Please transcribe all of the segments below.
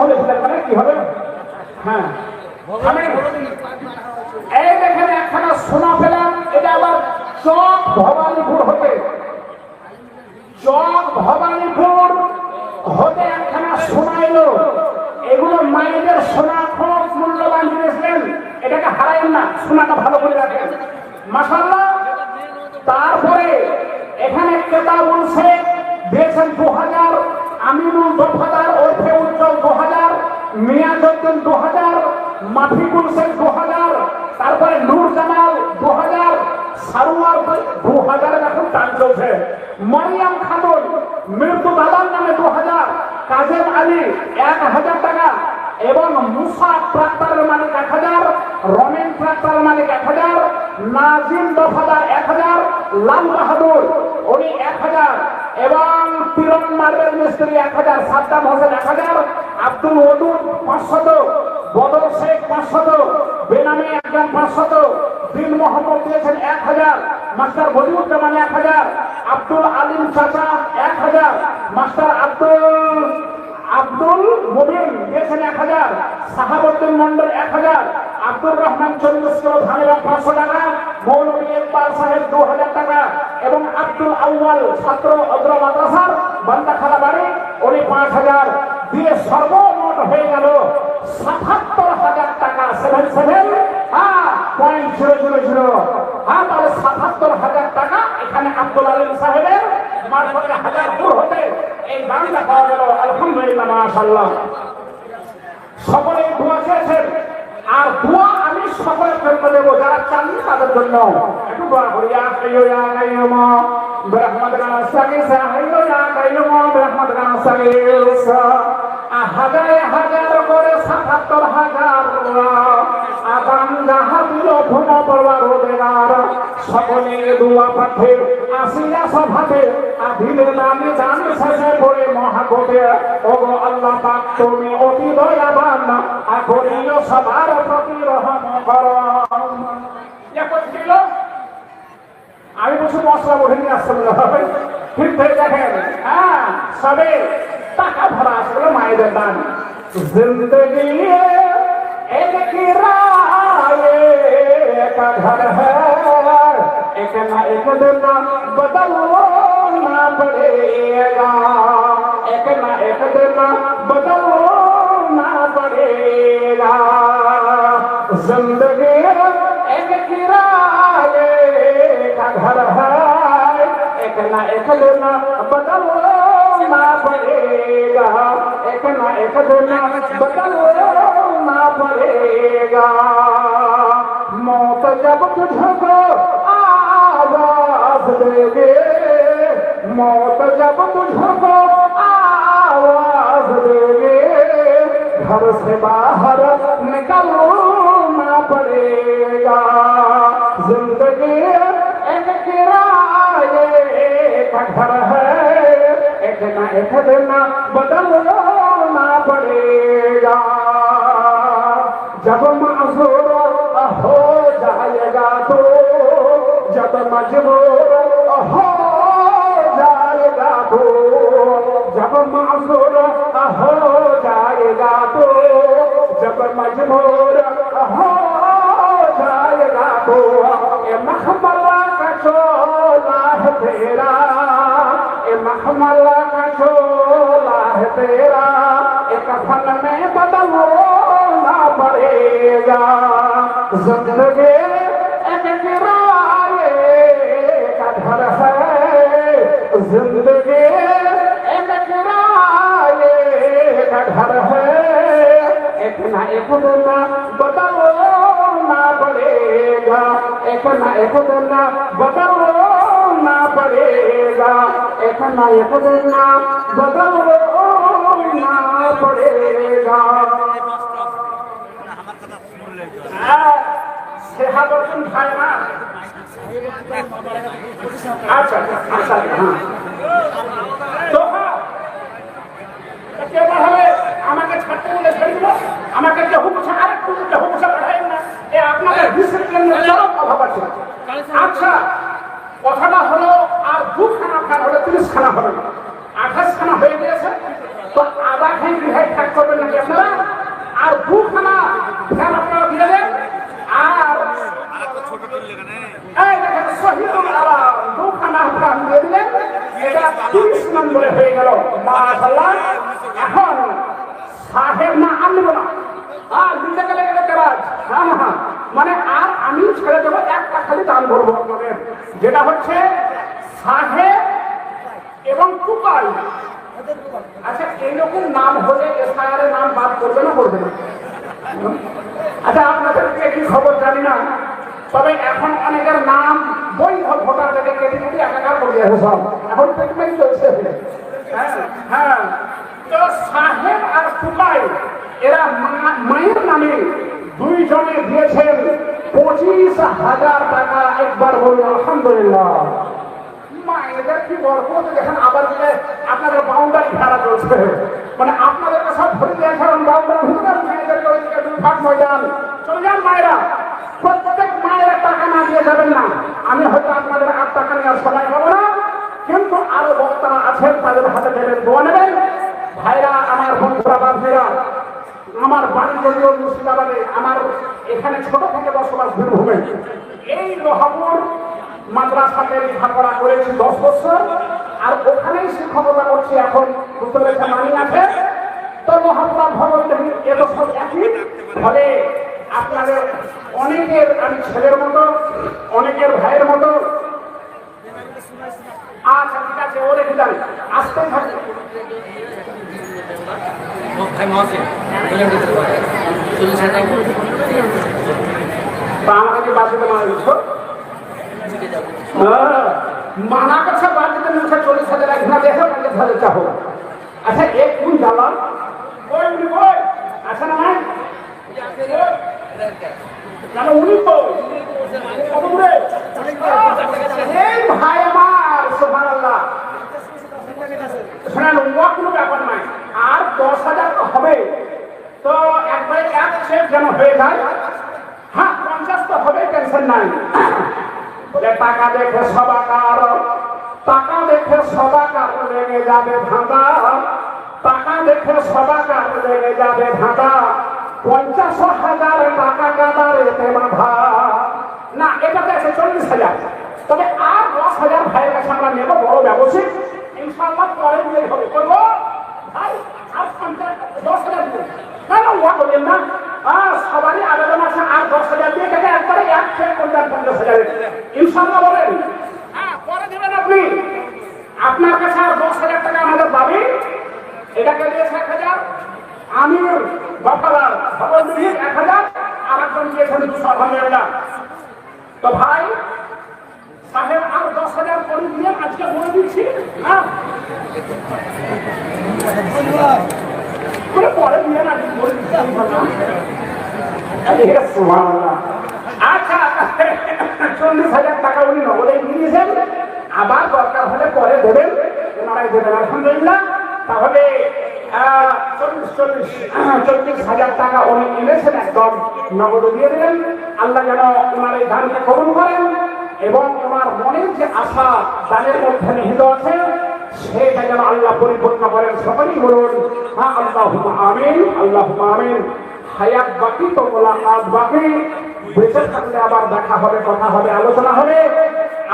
তাহলে কি হবে? হ্যাঁ, এই দেখেন একখানা সোনা পেলাম, এটা আবার চক ভবানীপুর হতে, চক ভবানীপুর হতে একখানা সোনা এলো। এগুলো মায়েদের সোনা, খুব মূল্যবান জিনিস, এটাকে হারায়েন না, সোনাটা ভালো করে রাখেন মাশাআল্লাহ। তারপরে এখানে ক্রেতা বলছে দিয়েছেন 2000, আমিনুল দফাদার ওরফে উজ্জ্বল 2000, মিয়াজউদ্দিন 2000, মাফিকুল শেখ 2000, তারপরে নূর জামাল 2000, সারোয়ার 2000 এখন টান চলছে, মরিয়াম খাতুন মৃত্যু দাদার নামে 2000, কাজেম আলী 1000 টাকা, এবং মুসা ট্রাক্টরের মালিক 1000, রমেন ট্রাক্টরের মালিক 1000, নাজিম দফাদার 1000, লাল বাহাদুর উনি 1000, এবং তিরন মার্বেল মিস্ত্রি 1000, সাদ্দাম হোসেন 1000, আব্দুল ওদুদ 500, বদর শেখ 500, বেনামে একজন 500, দিন মোহাম্মদ দিয়েছেন 1000, মাস্টার বদিউজ্জামান 1000, আব্দুল আলিম চাচা 1000, মাস্টার আব্দুল মুবিন দিয়েছেন 1000, সাহাবুদ্দিন মন্ডল 1000, আব্দুর রহমান 40 কিলো ধান এবং 500 টাকা, মৌলভী ইকবাল সাহেব 2000 টাকা, এবং আব্দুল আউয়াল ছাত্র অদ্র মাদ্রাসার বান্দাখালা বাড়ি উনি 5000 দিয়ে সর্বমোট হয়ে গেল ৭৭,০০০ টাকা। 77.000, তাহলে ৭৭,০০০ টাকা এখানে আব্দুল আলিম সাহেবের মারফতে হাজারপুর হতে এই দানটা পাওয়া গেল। আলহামদুলিল্লাহ, মাশাআল্লাহ। সকলে দোয়া চেয়েছেন, আর দোয়া আমি সকলের জন্য দেবো, যারা চাননি তাদের জন্য একটু দোয়া করি। ইয়া হাইয়্যু ইয়া কাইয়্যুম বিরহমাতিকা নাস্তাগীথ, ইয়া হাইয়্যু ইয়া কাইয়্যুম বিরহমাতিকা নাস্তাগীথ। হাজারে হাজার করে ৭৭,০০০ আদান যাহা দিল ধুম পড়বার রোদেগার, সকলে দোয়া পাঠে আসিয়া সভাতে, আধিলে নামে জান শেষে পড়ে মহাকোটে। ওগো আল্লাহ পাক তুমি অতি দয়াবান, করিও সবার প্রতি রহম করো। আমি বলছি মশলা বলে নিয়ে আসতে হবে, ঠিক দেখেন। হ্যাঁ, সবে টাকা ভরা আসলে মায়েদের দান। জিন্দগি एक किराए का घर है, एक ना एक दिन बदलना पड़ेगा, एक ना एक दिन बदलना पड़ेगा। जिंदगी एक किराए का घर है, एक ना एक दिन बदलना पड़ेगा, एक ना एक दिन बदलना पड़ेगा। मौत जब तुझको आवाज देगे, मौत जब तुझको आवाज देगे, घर से बाहर निकलना पड़ेगा। जिंदगी एक किराए का घर है, एक ना एक दिन बदलना पड़ेगा। जब माज़ूर हो जाएगा तो, जब मजबूर हो जाएगा तो, जब माज़ूर हो जाएगा तो, जब मजबूर हो जाएगा तो, ये मखमला का चोला है तेरा, ये मखमला का चोला है तेरा, एक फन में बदलना पड़ेगा। जिंदगी एक किराए का घर है, जिंदगी एक किराए का घर है, एक ना एक दिन बदलना पड़ेगा, एक ना एक दिन बदलना पड़ेगा, एक ना एक दिन बदलना पड़ेगा। সেহাদর্শন খায় না। আচ্ছা আচ্ছা, আমাকে ছাড়তে বলে ছেড়ে দিল, আমাকে যে হুকুসা আরেকটু হুকুসা পাঠায় না, এ আপনাদের ডিসিপ্লিনের চরম অভাব আছে। আচ্ছা, কথাটা হলো আর 2খানা খান হলে 30 খানা হবে না, 28 খানা হয়ে গিয়েছে, তো আধা খাই রিহাই ত্যাগ করবেন নাকি আপনারা? মাশাআল্লাহ। এখন সাহেব না আমি না আর দিতে গেলে কাজ। হ্যাঁ হ্যাঁ, মানে আর আমি ছেড়ে দেবো, একটা খালি দান করবো আপনাদের, যেটা হচ্ছে সাহেব এবং টুকাই। আচ্ছা, এইরকম নাম হলে এসআইআর নাম বাদ করবে না করবে না? আচ্ছা, আপনাদেরকে কি খবর জানি না, তবে এখন অনেকের নাম বৈধ ভোটার থেকে কেটে কেটে একাকার করে দিয়েছে সব, এখন ট্রিটমেন্ট চলছে। হ্যাঁ, তো সাহেব আর টুকাই এরা মায়ের নামে দুইজনে দিয়েছেন 25,000 টাকা। একবার বলুন আলহামদুলিল্লাহ। মায়েদের কি বরকত দেখেন। আবার দিলে আপনাদের বাউন্ডারি খেলা চলছে, মানে আপনাদেরকে সব ভরে দিয়েছে এবং বাউন্ডারি ভিতরে মেয়েদেরকে ওইদিকে 2 ভাগ ময়দান চলে যান। মায়েরা, প্রত্যেক মায়ের টাকা না দিয়ে যাবেন না। আমি হয়তো আপনাদের 8 টাকা নেওয়ার সময় পাবো না, কিন্তু আরো বক্তারা আছেন, তাদের হাতে দেবেন, দোয়া নেবেন। ভাইরা, আমার বন্ধুরা, বান্ধবীরা, আমার বাড়ি যদিও মুর্শিদাবাদে, আমার এখানে ছোট থেকে বসবাস বীরভূমে। এই লোহাপুর মাদ্রাসাতে লেখাপড়া করেছি 10 বছর, আর ওখানেই শিক্ষকতা করছি এখন। বুঝতে পেরেছেন, মানি আছে তো লোহাপুরা ভবন দেখি, এত সব একই। ফলে আপনাদের অনেকের আমি ছেলের মতো, অনেকের ভাইয়ের মতো। আচ্ছা ঠিক আছে, ওরে বুঝান আসতে থাকে। আমাকে বাঁচতে মারা দিচ্ছ, মানা কথা বাঁচতে মুখে 40,000 একদিন দেখো, 50,000 চাহো। আচ্ছা, এক কোন জ্বালা ওই উনি কই আচ্ছা না জানো উনি তো কত দূরে? এই ভাই আমার, সুবহানাল্লাহ। শোনেন, ওয়া কোনো ব্যাপার নাই, আর 10,000 তো হবে, তো একবারে এক শেষ যেন হয়ে যায়। হ্যাঁ, 50 তো হবে, টেনশন নাই। বলে টাকা দেখে সবাকার, টাকা দেখে সবাকার লেগে যাবে ধাঁধা, টাকা দেখে সবাকার লেগে যাবে ধাঁধা, 50,000 টাকা কাদার এতে মাথা না। এটাতে আছে 40,000, তবে আর 10,000 ভাইয়ের কাছে আমরা নেব, বড় ব্যবসায়িক ইনশাআল্লাহ পরে দিলেই হবে। করবো ভাই, আর 10,000 কেন ওয়া বলেন না? সবারই আবেদন আছে, আর 10,000 দিয়ে কেটে একবারে 50,000 ইনশাআল্লাহ বলেন। হ্যাঁ, পরে দেবেন আপনি। আপনার কাছে আর 10,000 টাকা আমাদের পাবি, এটাকে দিয়েছে 1,000, আমির বাফাদার ভবন 1,000, আর একজন দিয়েছেন 200, আলহামদুলিল্লাহ। তো ভাই সাহেব আর 10,000 করে দিয়ে আজকে বলে দিচ্ছি। হ্যাঁ, পরে দিয়ে না বলে দিচ্ছি। আচ্ছা, 40,000 টাকা উনি নগদে নিয়েছেন, আবার দরকার হলে পরে দেবেন, ওনারাই দেবেন আলহামদুলিল্লাহ। তাহলে 40,000 টাকা উনি এনেছেন, একদম নগদ দিয়ে দেবেন। আল্লাহ যেন ওনার এই দানকে কবুল করেন এবং ওনার মনের যে আশা দানের মধ্যে নিহিত আছে সেটা যেন আল্লাহ পরিপূর্ণ করেন। সকলেই বলুন হ্যাঁ, আল্লাহুম্মা আমিন, আল্লাহুম্মা আমিন। হায়াত বাকি তো মোলাকাত বাকি, বেঁচে থাকলে আবার দেখা হবে, কথা হবে, আলোচনা হবে।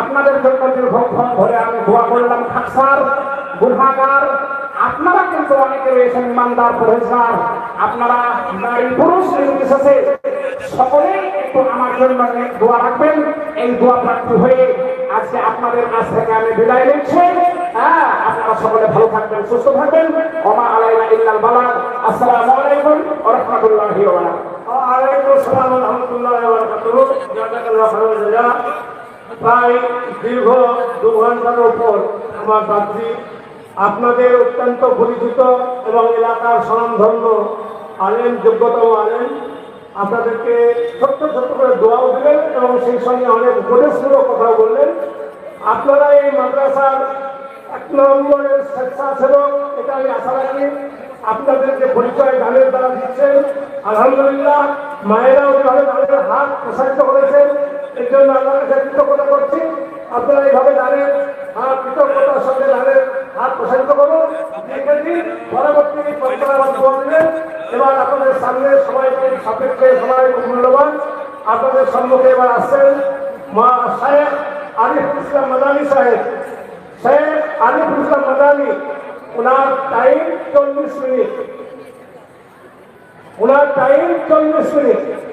আপনাদের জন্য দীর্ঘক্ষণ ধরে আমি দোয়া করলাম। খাকসার, গুনাহগার আপনারা কিন্তু অনেকে রয়েছেন, ইমানদার, পরেশগার, আপনারা নারী পুরুষ নির্বিশেষে সকলেই একটু আমার জন্য দোয়া রাখবেন। এই দোয়া প্রার্থী হয়ে আজকে আপনাদের কাছ থেকে আমি বিদায় নিচ্ছি। হ্যাঁ, আপনারা সকলে ভালো থাকবেন, সুস্থ থাকবেন। ওমা আলাইনা ইল্লাল বালাগ। আসসালামু আলাইকুম ওয়া রাহমাতুল্লাহি ওয়া বারাকাতুহু। ওয়া আলাইকুম আসসালাম ওয়া রাহমাতুল্লাহি ওয়া বারাকাতুহু। জাযাকাল্লাহু খাইরাল জাযা। প্রায় দীর্ঘ 2 ঘন্টার উপর আমার প্রার্থী আপনাদের অত্যন্ত পরিচিত এবং এলাকার স্বনামধন্য আলেম, যোগ্যতম আলেম, আপনাদেরকে ছোট্ট ছোট্ট করে দোয়াও দিলেন এবং সেই সঙ্গে অনেক উপদেশমূলক কথাও বললেন। আপনারা এই মাদ্রাসার 1 নম্বরের স্বেচ্ছাসেবক, এটা আমি আশা রাখি। আপনাদের যে পরিচয় গানের দ্বারা দিচ্ছেন, আলহামদুলিল্লাহ, মায়েরাও যেভাবে তাদের হাত প্রসারিত করেছেন, এর জন্য আপনাদের কাছে কৃতজ্ঞতা করছি। আপনারা এইভাবে দানের কৃতজ্ঞতার সঙ্গে দানের হাত প্রসারিত করুন। পরবর্তী পরম্পরা দোয়া দিলেন। এবার আপনাদের সামনে সবাই সাপেক্ষে সবাই খুব মূল্যবান। আপনাদের সম্মুখে এবার আসছেন মা শেখ আরিফুল ইসলাম মাদানী সাহেব। শেখ আরিফুল ইসলাম মাদানী ওনার টাইম 40 মিনিট। ওনার টাইম 40 মিনিট।